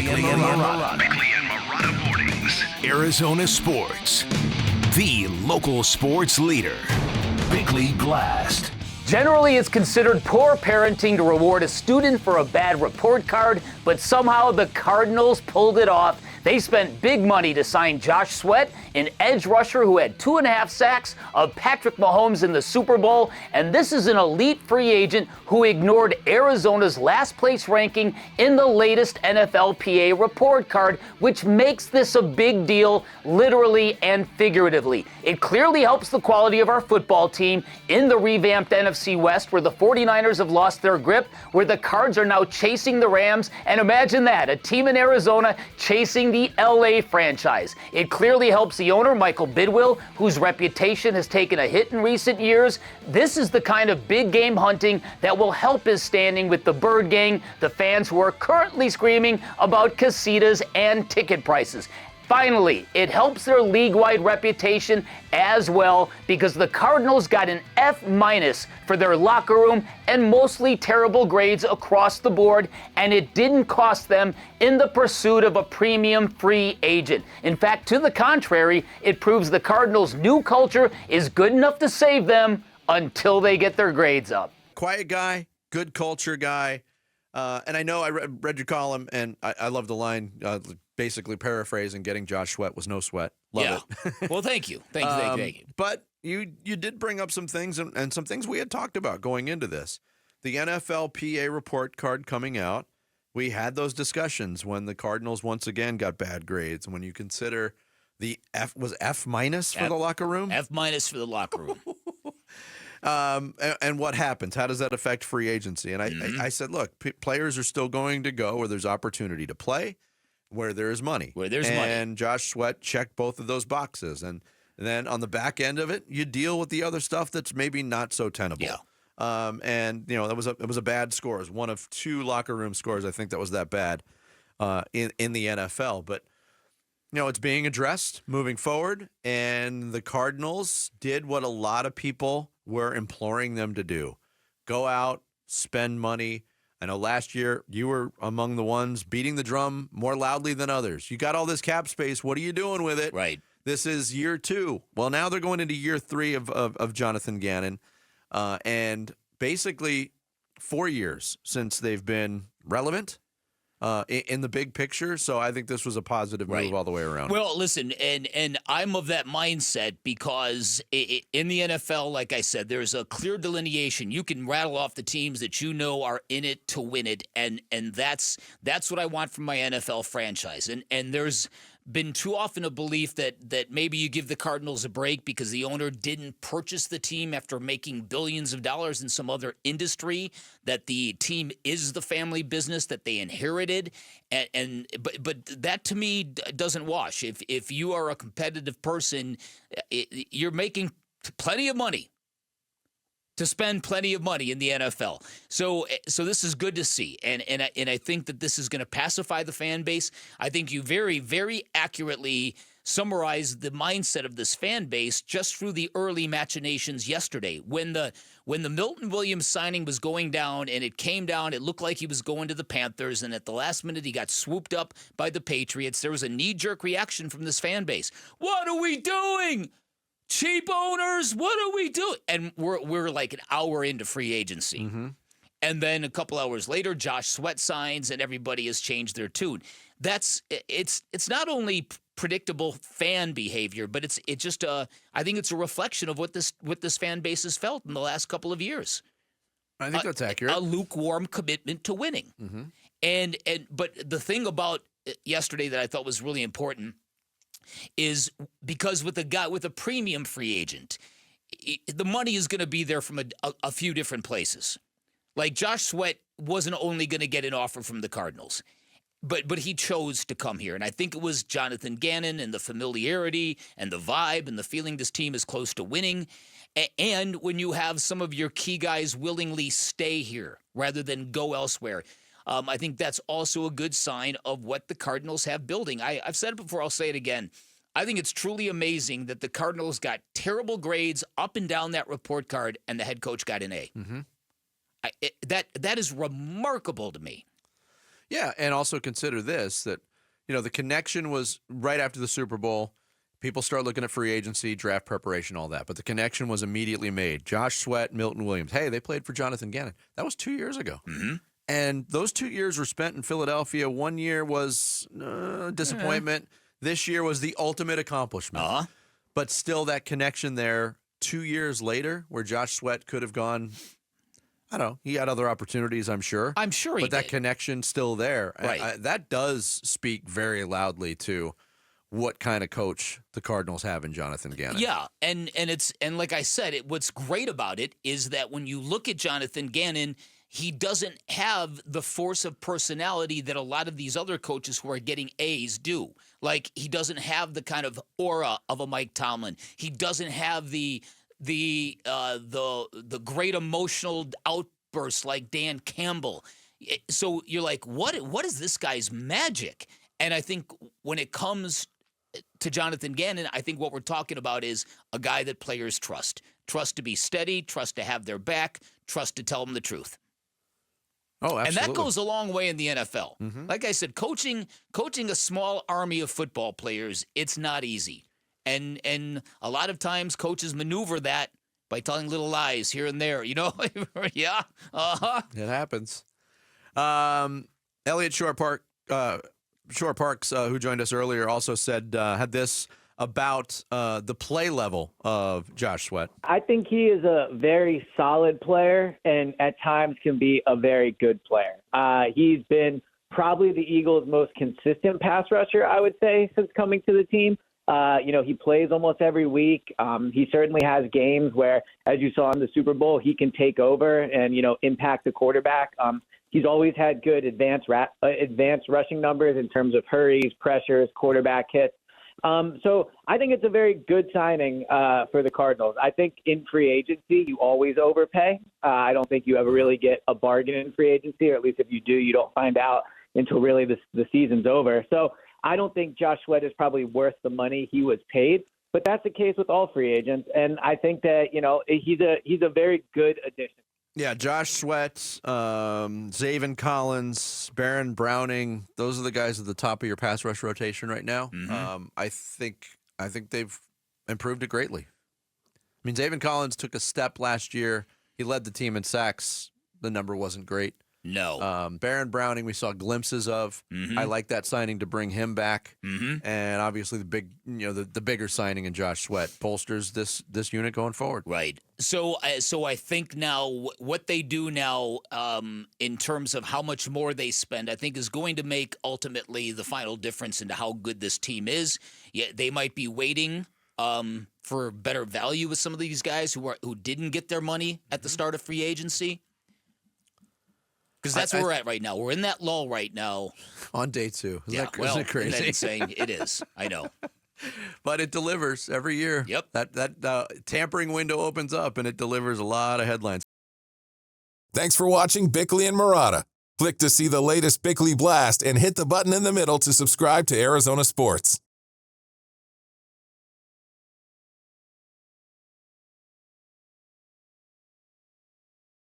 Bickley and Marotta. Bickley and Marotta Mornings. Arizona Sports. The local sports leader. Bickley Blast. Generally, it's considered poor parenting to reward a student for a bad report card, but somehow the Cardinals pulled it off. They spent big money to sign Josh Sweat, an edge rusher who had 2.5 sacks of Patrick Mahomes in the Super Bowl. And this is an elite free agent who ignored Arizona's last place ranking in the latest NFLPA report card, which makes this a big deal, literally and figuratively. It clearly helps the quality of our football team in the revamped NFC West, where the 49ers have lost their grip, where the Cards are now chasing the Rams. And imagine that, a team in Arizona chasing the LA franchise. It clearly helps the owner, Michael Bidwill, whose reputation has taken a hit in recent years. This is the kind of big game hunting that will help his standing with the Bird Gang, the fans who are currently screaming about casitas and ticket prices. Finally, it helps their league-wide reputation as well, because the Cardinals got an F- for their locker room and mostly terrible grades across the board, and it didn't cost them in the pursuit of a premium free agent. In fact, to the contrary, it proves the Cardinals' new culture is good enough to save them until they get their grades up. Quiet guy, good culture guy. And I know I read your column, and I love the line, basically paraphrasing, getting Josh Sweat was no sweat. Love it. Well, thank you. Thank you. But you did bring up some things, and some things we had talked about going into this. The NFLPA report card coming out, we had those discussions when the Cardinals once again got bad grades. And when you consider the F for the locker room? F- for the locker room. And what happens? How does that affect free agency? And I said, look, players are still going to go where there's opportunity to play, where there is money. And Josh Sweat checked both of those boxes. And then on the back end of it, you deal with the other stuff that's maybe not so tenable. Yeah. And it was a bad score. It was one of 2 locker room scores. I think that was that bad in the NFL. But it's being addressed moving forward. And the Cardinals did what a lot of people were imploring them to do. Go out, spend money. I know last year you were among the ones beating the drum more loudly than others. You got all this cap space. What are you doing with it? Right. This is year 2. Well, now they're going into year 3 of Jonathan Gannon. And basically 4 years since they've been relevant in the big picture. So I think this was a positive move all the way around. Well, listen, and I'm of that mindset because in the NFL, like I said, there's a clear delineation. You can rattle off the teams that you know are in it to win it, and that's what I want from my NFL franchise. And there's been too often a belief that maybe you give the Cardinals a break because the owner didn't purchase the team after making billions of dollars in some other industry, that the team is the family business that they inherited. But that to me doesn't wash. If you are a competitive person, you're making plenty of money to spend plenty of money in the NFL. So this is good to see. And I think that this is going to pacify the fan base. I think you very, very accurately summarized the mindset of this fan base just through the early machinations yesterday. When the Milton Williams signing was going down and it came down, it looked like he was going to the Panthers, and at the last minute he got swooped up by the Patriots. There was a knee-jerk reaction from this fan base. What are we doing? Cheap owners, what are we doing? And we're like an hour into free agency. Mm-hmm. And then a couple hours later, Josh Sweat signs and everybody has changed their tune. It's not only predictable fan behavior, but it's just I think it's a reflection of what this fan base has felt in the last couple of years. I think that's accurate. A lukewarm commitment to winning. Mm-hmm. But the thing about yesterday that I thought was really important is because with a premium free agent, the money is going to be there from a few different places. Like Josh Sweat wasn't only going to get an offer from the Cardinals, but he chose to come here. And I think it was Jonathan Gannon and the familiarity and the vibe and the feeling this team is close to winning. And when you have some of your key guys willingly stay here rather than go elsewhere, I think that's also a good sign of what the Cardinals have building. I've said it before, I'll say it again. I think it's truly amazing that the Cardinals got terrible grades up and down that report card and the head coach got an A. Mm-hmm. That is remarkable to me. Yeah, and also consider this, that, the connection was right after the Super Bowl. People start looking at free agency, draft preparation, all that. But the connection was immediately made. Josh Sweat, Milton Williams. Hey, they played for Jonathan Gannon. That was 2 years ago. Mm-hmm. And those 2 years were spent in Philadelphia. 1 year was disappointment. This year was the ultimate accomplishment. Uh-huh. But still that connection there 2 years later where Josh Sweat could have gone, I don't know, he had other opportunities, I'm sure. I'm sure he But that did. connection's still there. Right. That does speak very loudly to what kind of coach the Cardinals have in Jonathan Gannon. Yeah, and like I said, what's great about it is that when you look at Jonathan Gannon, he doesn't have the force of personality that a lot of these other coaches who are getting A's do. Like, he doesn't have the kind of aura of a Mike Tomlin. He doesn't have the great emotional outbursts like Dan Campbell. So you're like, what is this guy's magic? And I think when it comes to Jonathan Gannon, I think what we're talking about is a guy that players trust. Trust to be steady, trust to have their back, trust to tell them the truth. Oh, absolutely. And that goes a long way in the NFL. Mm-hmm. Like I said, coaching a small army of football players, it's not easy. And a lot of times coaches maneuver that by telling little lies here and there, Yeah. Uh-huh. It happens. Elliot Shore Parks, who joined us earlier, also said, had this about the play level of Josh Sweat. I think he is a very solid player and at times can be a very good player. He's been probably the Eagles' most consistent pass rusher, I would say, since coming to the team. He plays almost every week. He certainly has games where, as you saw in the Super Bowl, he can take over and, impact the quarterback. He's always had good advanced rushing numbers in terms of hurries, pressures, quarterback hits. So I think it's a very good signing for the Cardinals. I think in free agency, you always overpay. I don't think you ever really get a bargain in free agency, or at least if you do, you don't find out until really the season's over. So I don't think Josh Sweat is probably worth the money he was paid, but that's the case with all free agents. And I think that, he's a very good addition. Yeah, Josh Sweat, Zaven Collins, Baron Browning, those are the guys at the top of your pass rush rotation right now. Mm-hmm. I think they've improved it greatly. I mean, Zaven Collins took a step last year. He led the team in sacks. The number wasn't great. No. Baron Browning, we saw glimpses of. Mm-hmm. I like that signing to bring him back. Mm-hmm. And obviously the bigger signing in Josh Sweat bolsters this unit going forward. Right. So I think now what they do now in terms of how much more they spend, I think is going to make ultimately the final difference into how good this team is. Yeah, they might be waiting for better value with some of these guys who didn't get their money at the start of free agency. Because that's where we're at right now. We're in that lull right now. On day 2. Isn't that crazy? Isn't that insane? It is. I know. But it delivers every year. Yep. That tampering window opens up, and it delivers a lot of headlines. Thanks for watching Bickley and Marotta. Click to see the latest Bickley Blast and hit the button in the middle to subscribe to Arizona Sports.